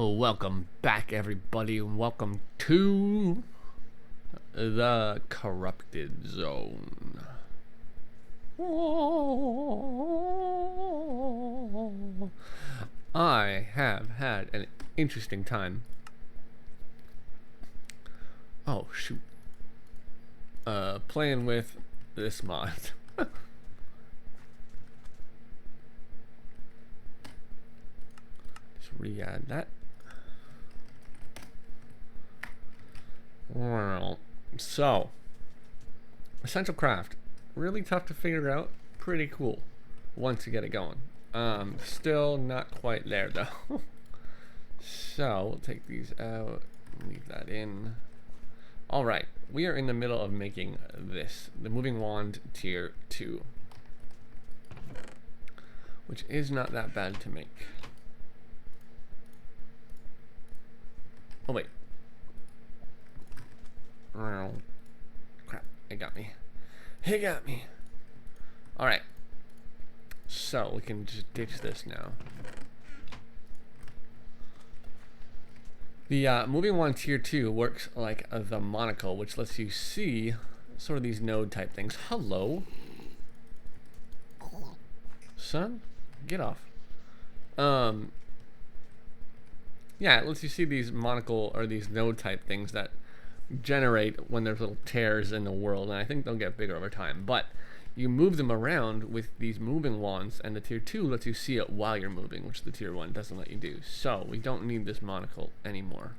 Oh, welcome back, everybody, and welcome to the Corrupted Zone. I have had an interesting time. Oh, shoot. Playing with this mod. Just re-add that. Well, so essential craft, really tough to figure out, pretty cool once you get it going. Still not quite there though. So we'll take these out, leave that in. All right, we are in the middle of making this, the moving wand tier 2, which is not that bad to make. Oh wait. Oh, crap, it got me. It got me. Alright. So, we can just ditch this now. The moving wand tier 2 works like the monocle, which lets you see sort of these node type things. Hello? Son? Get off. Yeah, it lets you see these monocle or these node type things that generate when there's little tears in the world, and I think they'll get bigger over time, but you move them around with these moving wands, and the tier 2 lets you see it while you're moving, which the tier 1 doesn't let you do. So we don't need this monocle anymore.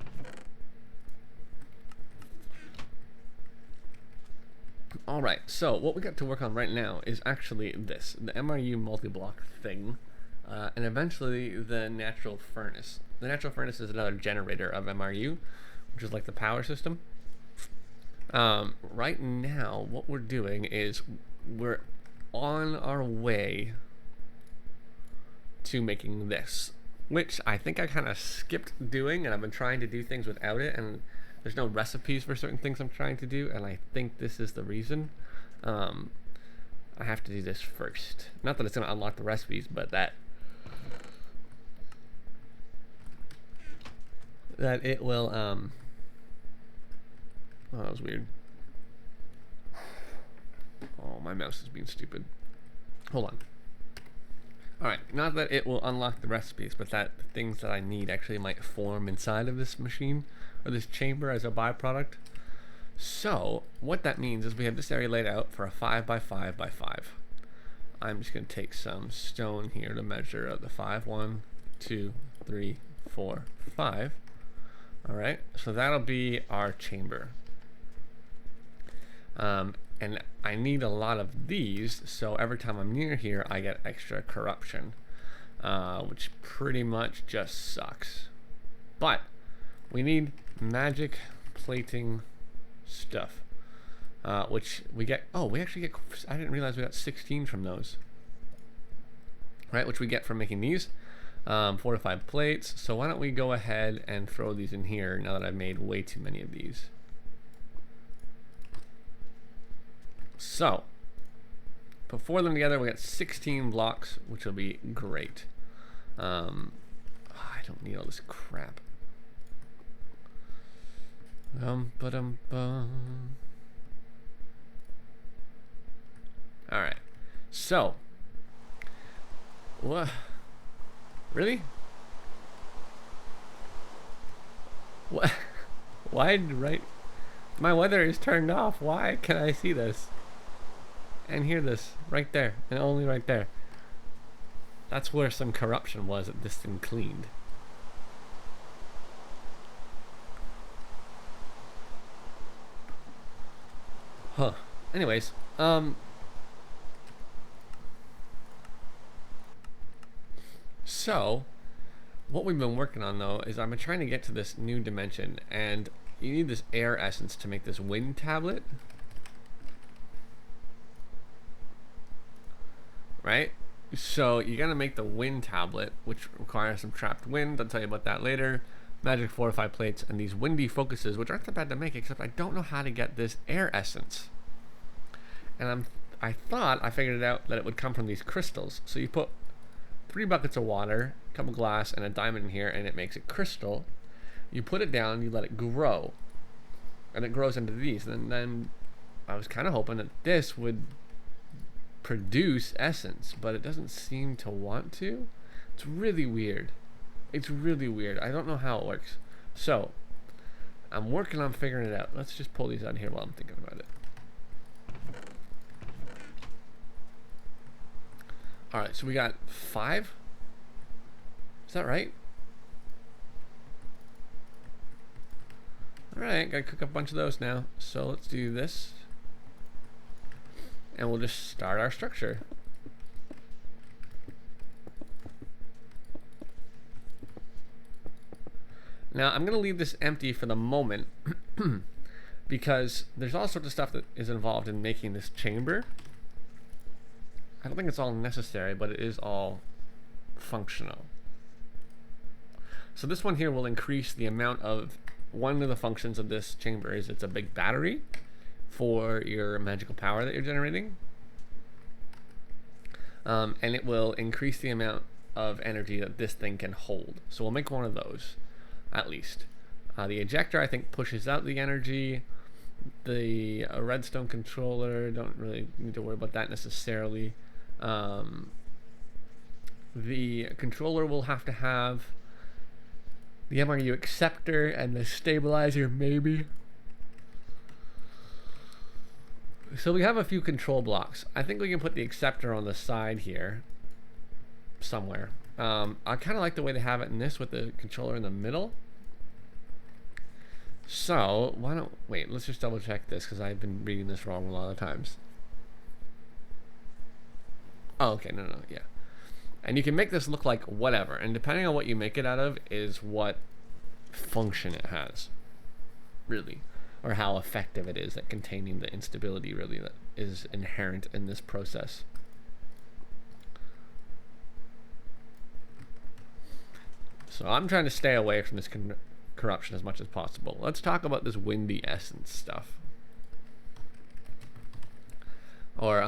Alright, so what we got to work on right now is actually this, the MRU multi-block thing, and eventually the natural furnace. The natural furnace is another generator of MRU, which is like the power system. Right now, what we're doing is we're on our way to making this, which I think I kind of skipped doing, and I've been trying to do things without it, and there's no recipes for certain things I'm trying to do, and I think this is the reason. I have to do this first. Not that it's going to unlock the recipes, but that it will, oh, that was weird. Oh, my mouse is being stupid. Hold on. Alright, not that it will unlock the recipes, but that the things that I need actually might form inside of this machine, or this chamber as a byproduct. So, what that means is we have this area laid out for a 5x5x5. I'm just going to take some stone here to measure the 5. 1, 2, 3, 4, 5. Alright, so that'll be our chamber. And I need a lot of these, so every time I'm near here, I get extra corruption, which pretty much just sucks. But we need magic plating stuff, which we get. Oh, we actually get. I didn't realize we got 16 from those. Right, which we get from making these 4 to 5 plates. So why don't we go ahead and throw these in here now that I've made way too many of these. So, put 4 of them together, we got 16 blocks, which will be great. I don't need all this crap. Alright, so, what? Really? What? Why right? My weather is turned off. Why can I see this and hear this right there, and only right there? That's where some corruption was that this thing cleaned. Huh. Anyways, so what we've been working on though is I've been trying to get to this new dimension, and you need this air essence to make this wind tablet. Right? So you gotta make the wind tablet, which requires some trapped wind. I'll tell you about that later. Magic 4 or 5 plates, and these windy focuses, which aren't that bad to make, except I don't know how to get this air essence. And I thought I figured it out that it would come from these crystals. So you put 3 buckets of water a couple glass, and a diamond in here, and it makes it crystal. You put it down, you let it grow, and it grows into these. And then I was kind of hoping that this would produce essence, but it doesn't seem to want to. It's really weird. It's really weird. I don't know how it works. So I'm working on figuring it out. Let's just pull these out here while I'm thinking about it. All right, so we got 5. Is that right? All right, gotta cook up a bunch of those now. So let's do this, and we'll just start our structure. Now I'm gonna leave this empty for the moment because there's all sorts of stuff that is involved in making this chamber. I don't think it's all necessary, but it is all functional. So this one here will increase the amount of, one of the functions of this chamber is it's a big battery for your magical power that you're generating. And it will increase the amount of energy that this thing can hold. So we'll make one of those, at least. The ejector, I think, pushes out the energy. The redstone controller, don't really need to worry about that necessarily. The controller will have to have the MRU acceptor and the stabilizer, maybe. So we have a few control blocks. I think we can put the acceptor on the side here somewhere. I kind of like the way they have it in this with the controller in the middle. So why don't, wait, let's just double check this because I've been reading this wrong a lot of times. Oh, okay, no, yeah. And you can make this look like whatever, and depending on what you make it out of is what function it has, really, or how effective it is at containing the instability, really, that is inherent in this process. So I'm trying to stay away from this corruption as much as possible. Let's talk about this windy essence stuff. Or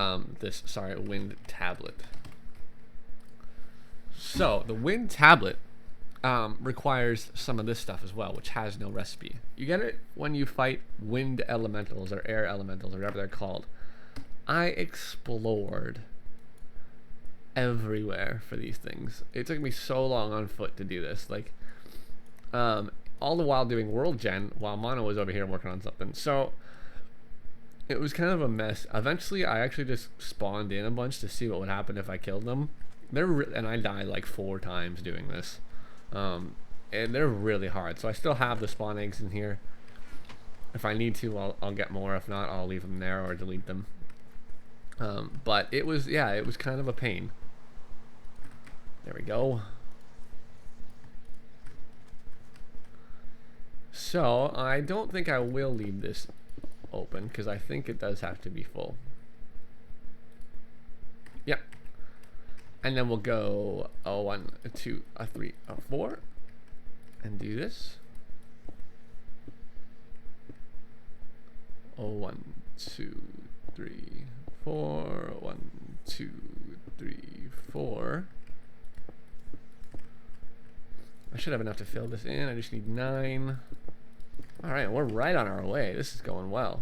wind tablet. So the wind tablet requires some of this stuff as well, which has no recipe. You get it when you fight wind elementals or air elementals or whatever they're called. I explored everywhere for these things. It took me so long on foot to do this, like all the while doing world gen while Mono was over here working on something. So it was kind of a mess. Eventually I actually just spawned in a bunch to see what would happen if I killed them. And I died like 4 times doing this, and they're really hard. So I still have the spawn eggs in here. If I need to, I'll get more. If not, I'll leave them there or delete them. But it was kind of a pain. There we go. So I don't think I will leave this open because I think it does have to be full. Yep. And then we'll go a 1, a 2, a 3, a 4, and do this. 1, 2, 3, 4. 1, 2, 3, 4. I should have enough to fill this in. I just need 9. All right, we're right on our way. This is going well.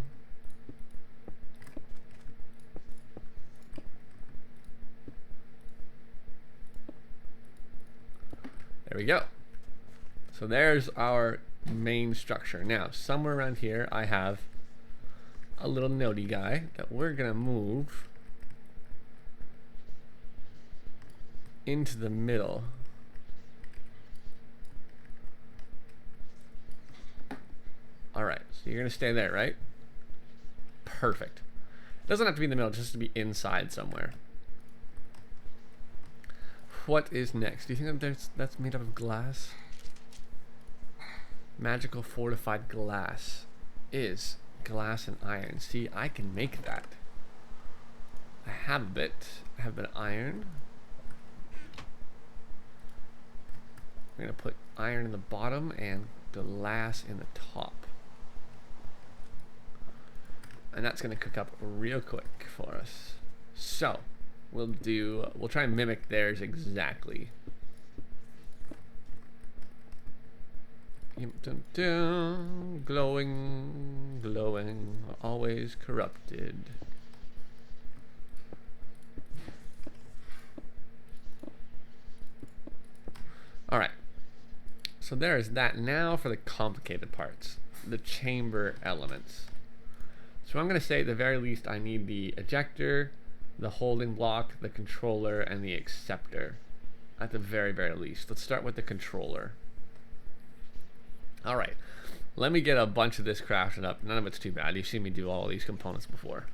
There we go. So there's our main structure. Now, somewhere around here, I have a little nodey guy that we're gonna move into the middle. All right, so you're gonna stay there, right? Perfect. Doesn't have to be in the middle, just to be inside somewhere. What is next? Do you think that's made up of glass? Magical fortified glass is glass and iron. See, I can make that. I have a bit. I have a bit of iron. I'm gonna put iron in the bottom and glass in the top. And that's gonna cook up real quick for us. So we'll try and mimic theirs exactly. Dun, dun, glowing, glowing, always corrupted. All right. So there is that. Now for the complicated parts, the chamber elements. So I'm going to say at the very least I need the ejector, the holding block, the controller, and the acceptor. At the very, very least. Let's start with the controller. All right. Let me get a bunch of this crafted up. None of it's too bad. You've seen me do all these components before.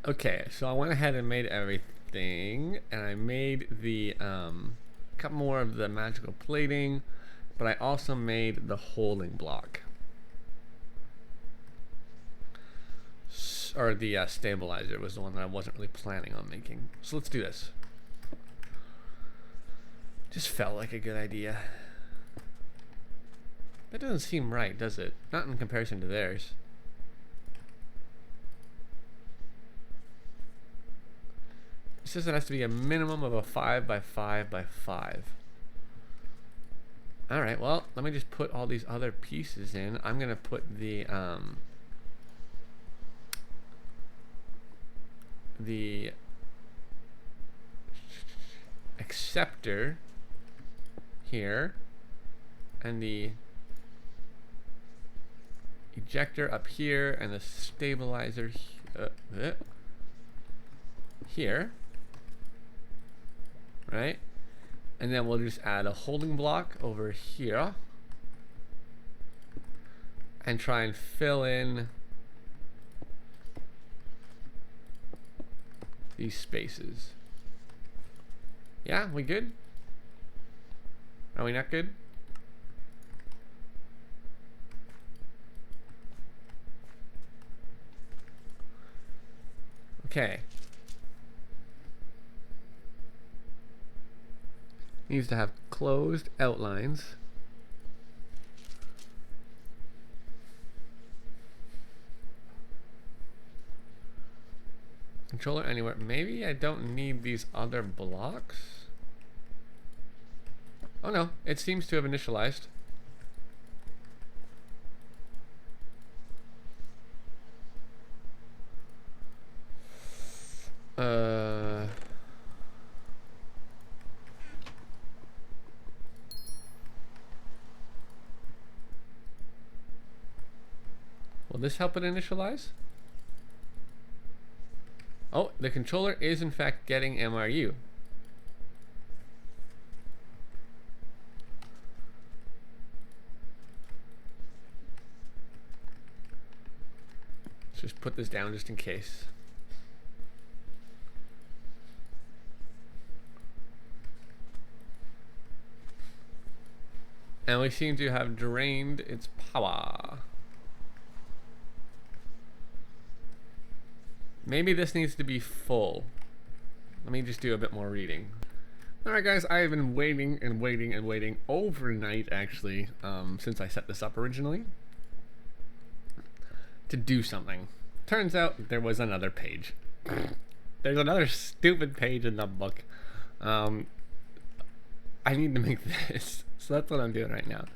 Okay, so I went ahead and made everything, and I made the couple more of the magical plating, but I also made the holding block, or the stabilizer was the one that I wasn't really planning on making. So let's do this. Just felt like a good idea. That doesn't seem right, does it? Not in comparison to theirs. It says it has to be a minimum of a 5 by 5 by 5. Alright, well, let me just put all these other pieces in. I'm going to put the acceptor here, and the ejector up here, and the stabilizer here, right? And then we'll just add a holding block over here and try and fill in these spaces. Yeah, we good? Are we not good? Okay. Needs to have closed outlines. Controller anywhere. Maybe I don't need these other blocks. Oh no, it seems to have initialized. Will this help it initialize? Oh, the controller is in fact getting MRU. Let's just put this down just in case. And we seem to have drained its power. Maybe this needs to be full. Let me just do a bit more reading. Alright guys, I have been waiting and waiting and waiting overnight actually, since I set this up originally, to do something. Turns out there was another page. There's another stupid page in the book. I need to make this. So that's what I'm doing right now.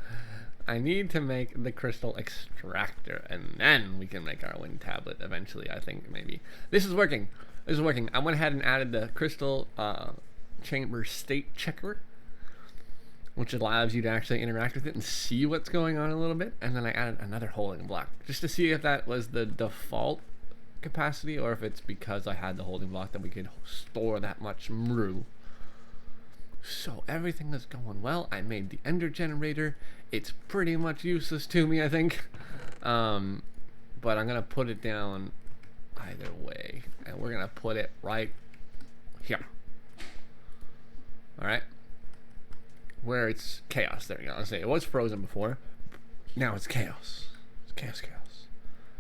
I need to make the crystal extractor, and then we can make our wind tablet eventually, I think, maybe. This is working. This is working. I went ahead and added the crystal chamber state checker, which allows you to actually interact with it and see what's going on a little bit. And then I added another holding block, just to see if that was the default capacity, or if it's because I had the holding block that we could store that much MRU. So everything is going well. I made the ender generator. It's pretty much useless to me, I think. But I'm gonna put it down either way, and we're gonna put it right here. All right, where it's chaos. There you go. I'll say it was frozen before. Now it's chaos. It's chaos, chaos.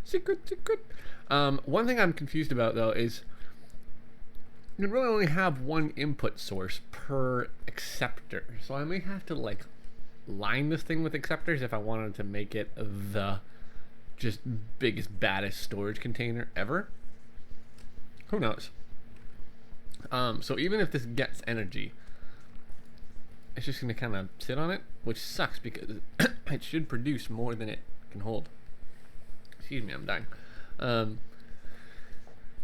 Secret, secret. One thing I'm confused about though is you really only have one input source per acceptor, so I may have to like line this thing with acceptors if I wanted to make it the just biggest baddest storage container ever. Who knows? So even if this gets energy, it's just gonna kind of sit on it, which sucks because it should produce more than it can hold. Excuse me, I'm dying.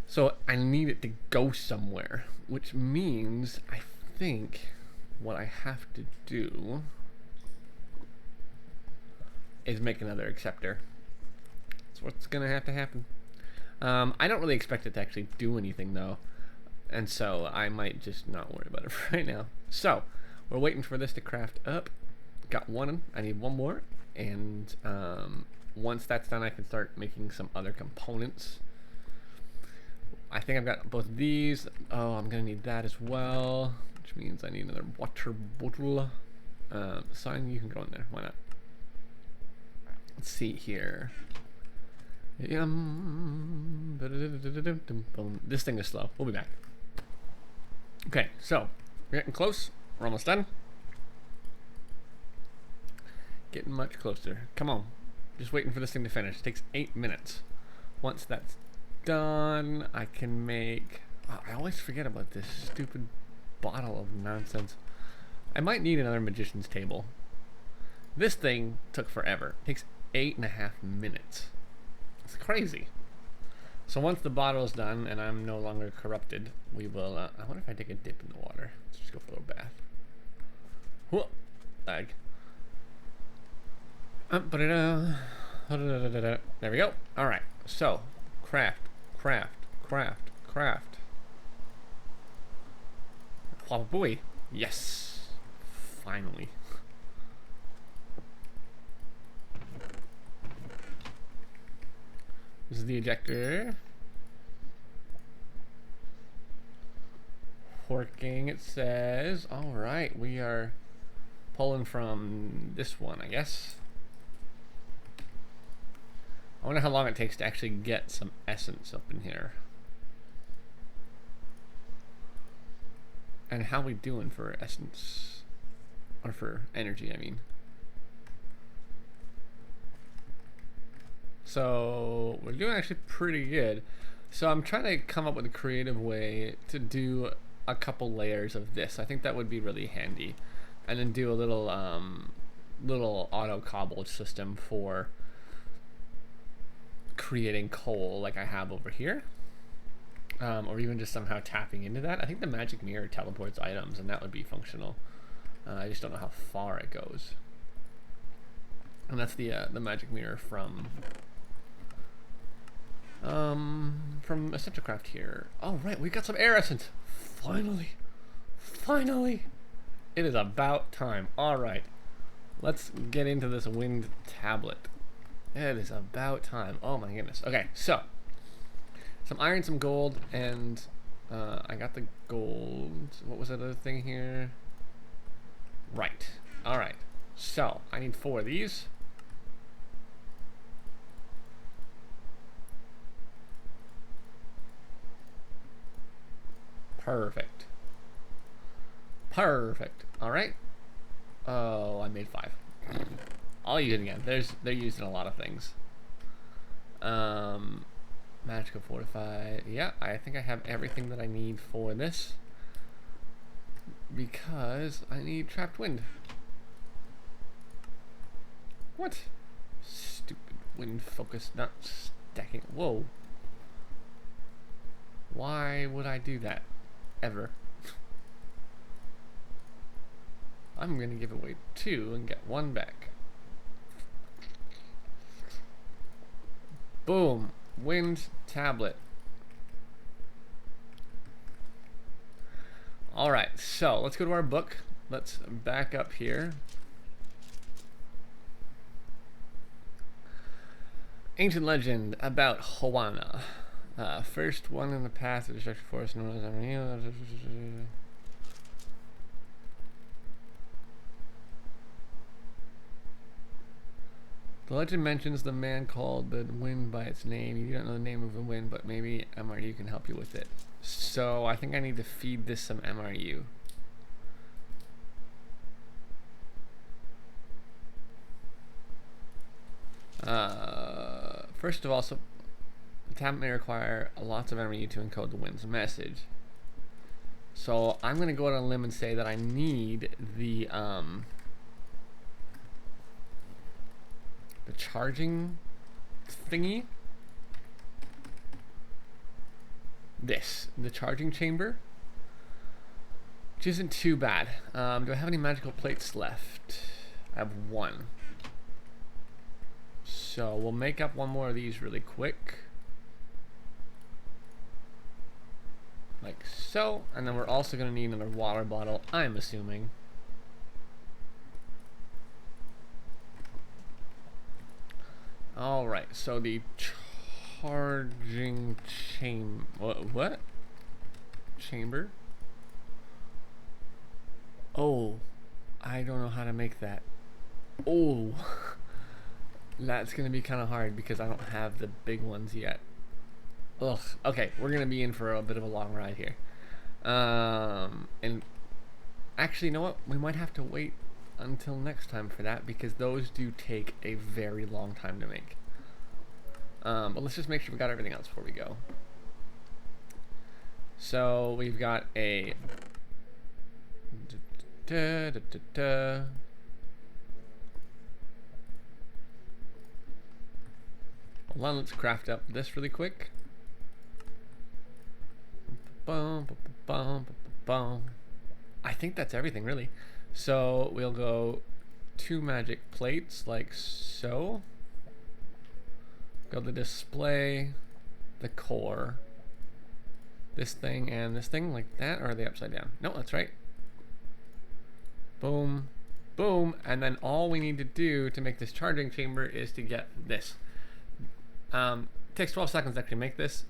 So I need it to go somewhere, which means I think what I have to do is make another acceptor. That's what's gonna have to happen. I don't really expect it to actually do anything though, and so I might just not worry about it right now. So we're waiting for this to craft up. Got one. I need one more, and once that's done, I can start making some other components. I think I've got both these. Oh, I'm gonna need that as well, which means I need another water bottle. Sign, you can go in there. Why not? Let's see here. This thing is slow. We'll be back. Okay, so we're getting close. We're almost done. Getting much closer. Come on. Just waiting for this thing to finish. It takes 8 minutes. Once that's done, I can make... Oh, I always forget about this stupid bottle of nonsense. I might need another magician's table. This thing took forever. It takes 8.5 minutes. It's crazy. So once the bottle is done and I'm no longer corrupted, we will... I wonder if I take a dip in the water. Let's just go for a little bath. Whoa! Lag. There we go. Alright, so craft. Oh boy. Yes. Finally. This is the ejector. Working, it says. Alright, we are pulling from this one, I guess. I wonder how long it takes to actually get some essence up in here. And how we doing for essence? Or for energy, I mean. So we're doing actually pretty good. So I'm trying to come up with a creative way to do a couple layers of this. I think that would be really handy. And then do a little little auto cobble system for creating coal like I have over here. Or even just somehow tapping into that. I think the magic mirror teleports items and that would be functional. I just don't know how far it goes. And that's the magic mirror from Essential Craft here. Oh right, we got some air essence. Finally. It is about time. Alright. Let's get into this wind tablet. It is about time. Oh my goodness. Okay, so some iron, some gold, and I got the gold. What was that other thing here? Right. Alright. So I need 4 of these. Perfect. Alright. Oh, I made 5. I'll use it again. They're used in a lot of things. Magical fortified. Yeah, I think I have everything that I need for this. Because I need trapped wind. What? Stupid wind focus not stacking. Whoa. Why would I do that? Ever. I'm gonna give away 2 and get 1 back. Boom. Wind tablet. Alright, so let's go to our book. Let's back up here. Ancient legend about Hoana. First one in the past, the destructive force known as the legend mentions the man called the wind by its name. You don't know the name of the wind, but maybe MRU can help you with it. So I think I need to feed this some MRU. First of all, so the tablet may require lots of MRU to encode the wind's message. So I'm gonna go out on a limb and say that I need the charging thingy. The charging chamber, which isn't too bad. Do I have any magical plates left? I have one. So we'll make up one more of these really quick. Like so. And then we're also going to need another water bottle, I'm assuming. Alright, so the charging chamber. What? Chamber? Oh, I don't know how to make that. Oh, that's gonna be kind of hard because I don't have the big ones yet. Ugh. Okay, we're gonna be in for a bit of a long ride here. And actually, you know what? We might have to wait until next time for that because those do take a very long time to make. But let's just make sure we got everything else before we go. So we've got a hold on, let's craft up this really quick. I think that's everything really. So we'll go 2 magic plates like so. Go the display, the core, this thing and this thing like that, or are they upside down? No, that's right. Boom, boom, and then all we need to do to make this charging chamber is to get this. Takes 12 seconds to actually make this.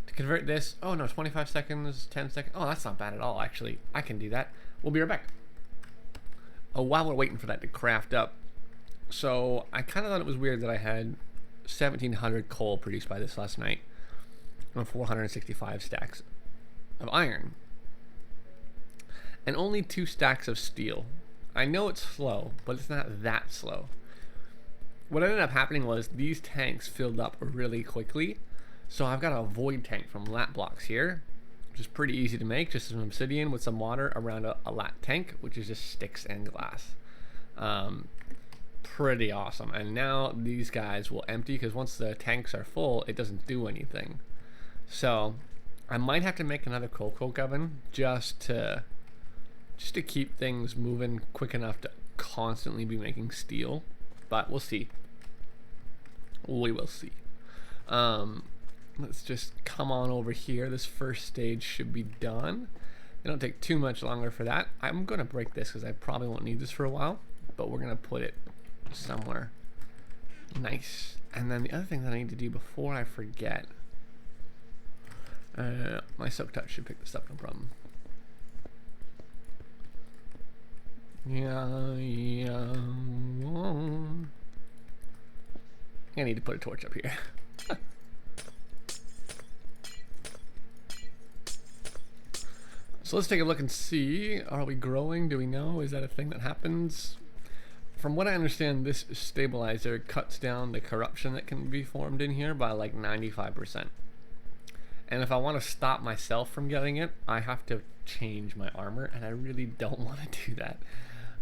To convert this, oh no, 25 seconds, 10 seconds. Oh, that's not bad at all, actually. I can do that. We'll be right back. Oh, while we're waiting for that to craft up, so I kind of thought it was weird that I had 1,700 coal produced by this last night on 465 stacks of iron. And only 2 stacks of steel. I know it's slow, but it's not that slow. What ended up happening was these tanks filled up really quickly. So I've got a void tank from lat blocks here, which is pretty easy to make. Just some obsidian with some water around a lat tank, which is just sticks and glass. Pretty awesome. And now these guys will empty because once the tanks are full, it doesn't do anything. So I might have to make another coal coke oven just to keep things moving quick enough to constantly be making steel. But we'll see. We will see. Let's just come on over here. This first stage should be done. It don't take too much longer for that. I'm gonna break this because I probably won't need this for a while, but we're gonna put it somewhere nice. And then the other thing that I need to do before I forget, my silk touch should pick this up, no problem. I need to put a torch up here. So let's take a look and see, are we growing? Do we know? Is that a thing that happens? From what I understand, this stabilizer cuts down the corruption that can be formed in here by like 95%. And if I want to stop myself from getting it, I have to change my armor, and I really don't want to do that.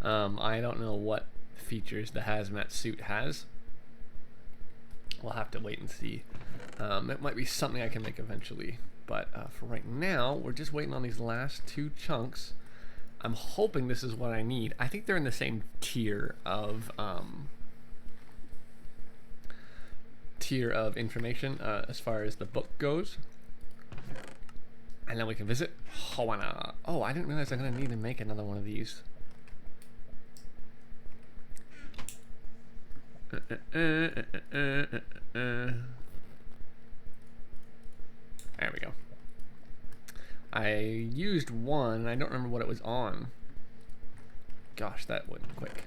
I don't know what features the hazmat suit has. We'll have to wait and see. It might be something I can make eventually. But for right now, we're just waiting on these last 2 chunks. I'm hoping this is what I need. I think they're in the same tier of information as far as the book goes. And then we can visit Hawana. Oh, I didn't realize I'm going to need to make another one of these. There we go. I used one. I don't remember what it was on. Gosh, that went quick.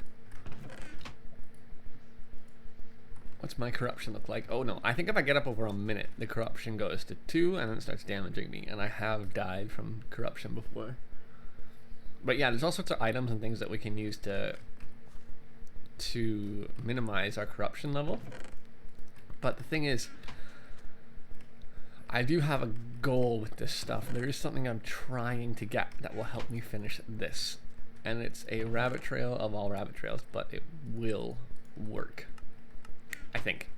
What's my corruption look like? Oh no, I think if I get up over a minute, the corruption goes to 2 and then it starts damaging me. And I have died from corruption before. But yeah, there's all sorts of items and things that we can use to minimize our corruption level. But the thing is, I do have a goal with this stuff. There is something I'm trying to get that will help me finish this. And it's a rabbit trail of all rabbit trails, but it will work, I think.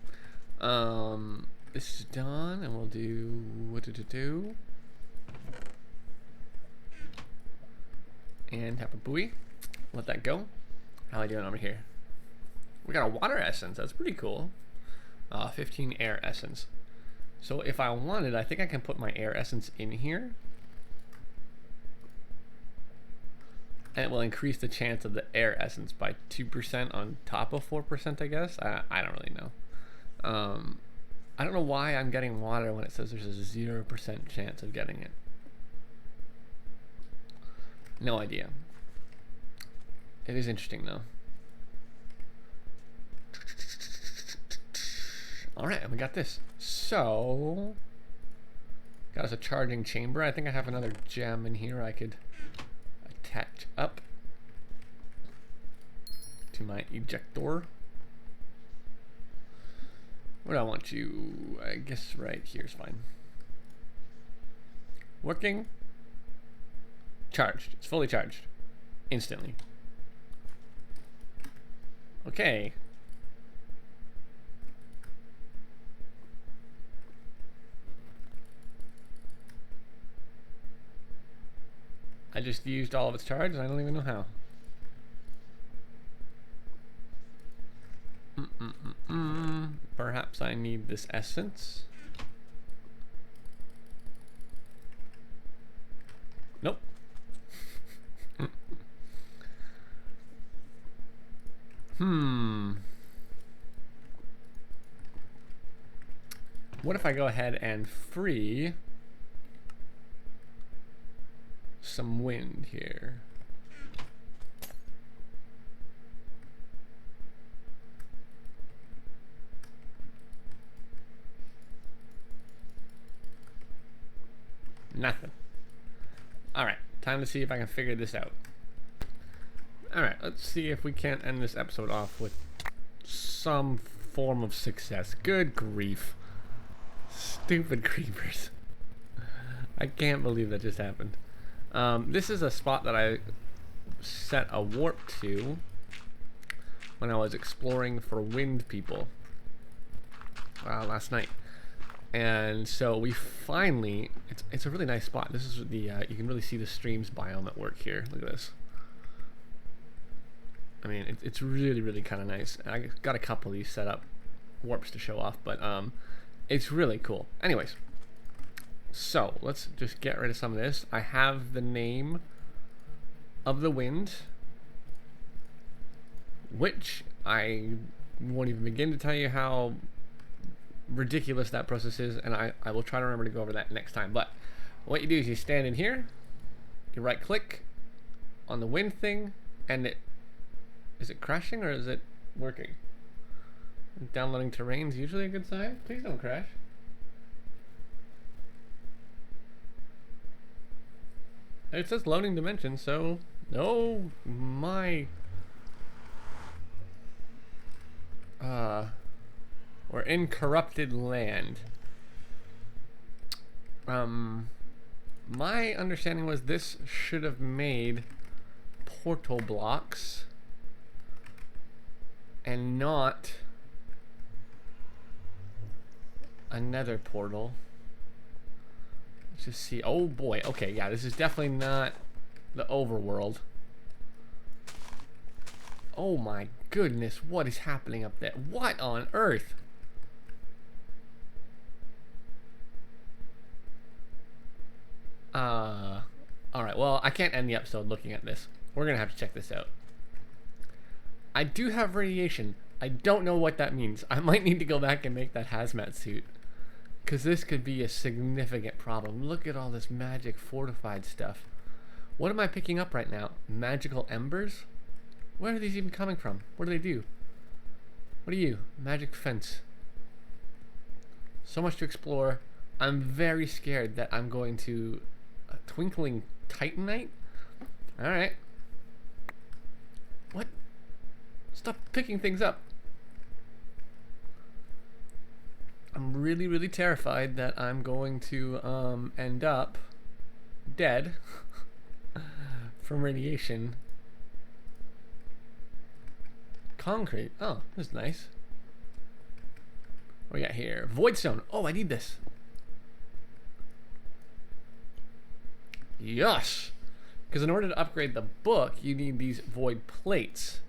This is done, and we'll do what did it do? And tap a buoy. Let that go. How are I doing over here? We got a water essence. That's pretty cool. 15 air essence. So if I wanted, I think I can put my air essence in here. And it will increase the chance of the air essence by 2% on top of 4%, I guess. I don't really know. I don't know why I'm getting water when it says there's a 0% chance of getting it. No idea. It is interesting though. Alright, we got this. So, got us a charging chamber. I think I have another gem in here I could attach up to my ejector. Where do I want you? I guess right here is fine. Working. Charged. It's fully charged. Instantly. Okay. I just used all of its charge and I don't even know how. Perhaps I need this essence. Nope. What if I go ahead and free some wind here? Nothing. Alright, time to see if I can figure this out. Alright, let's see if we can't end this episode off with some form of success. Good grief. Stupid creepers. I can't believe that just happened. This is a spot that I set a warp to when I was exploring for wind people last night. And so we finally, it's a really nice spot. This is the, you can really see the streams biome at work here. Look at this. I mean, it's really, really kind of nice. I got a couple of these set up, warps to show off, but it's really cool. Anyways, so let's just get rid of some of this. I have the name of the wind, which I won't even begin to tell you how ridiculous that process is, and I will try to remember to go over that next time. But what you do is you stand in here, you right click on the wind thing, and is it crashing or is it working? Downloading terrain is usually a good sign. Please don't crash. It says loading dimension, so oh my. We're in corrupted land. My understanding was this should have made portal blocks and not another portal. Let's just see. Oh boy. Okay, yeah, this is definitely not the overworld. Oh my goodness, what is happening up there? What on earth? Alright, well, I can't end the episode looking at this. We're gonna have to check this out. I do have radiation. I don't know what that means. I might need to go back and make that hazmat suit, because this could be a significant problem. Look at all this magic fortified stuff. What am I picking up right now? Magical embers? Where are these even coming from? What do they do? What are you? Magic fence. So much to explore. I'm very scared that I'm going to twinkling titanite. Alright. What? Stop picking things up. I'm really, really terrified that I'm going to end up dead from radiation. Concrete. Oh, this is nice. What we got here? Voidstone. Oh, I need this. Yes. Because in order to upgrade the book, you need these void plates,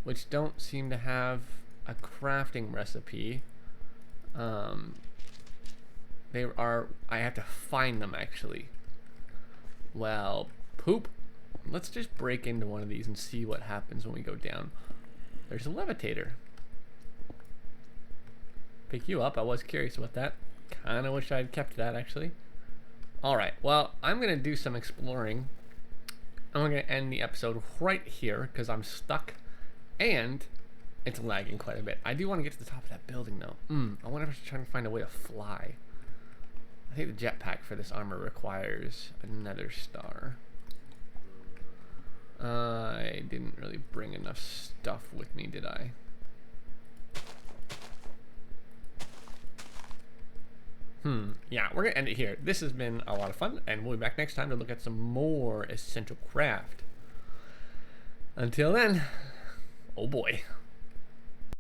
which don't seem to have a crafting recipe. They are. I have to find them actually. Well, poop. Let's just break into one of these and see what happens when we go down. There's a levitator. Pick you up. I was curious about that. Kind of wish I'd kept that actually. Alright, well, I'm going to do some exploring. I'm going to end the episode right here because I'm stuck and it's lagging quite a bit. I do want to get to the top of that building though. I wonder if I should try to find a way to fly. I think the jetpack for this armor requires another star. I didn't really bring enough stuff with me, did I? Yeah, we're gonna end it here. This has been a lot of fun, and we'll be back next time to look at some more essential craft. Until then, oh boy.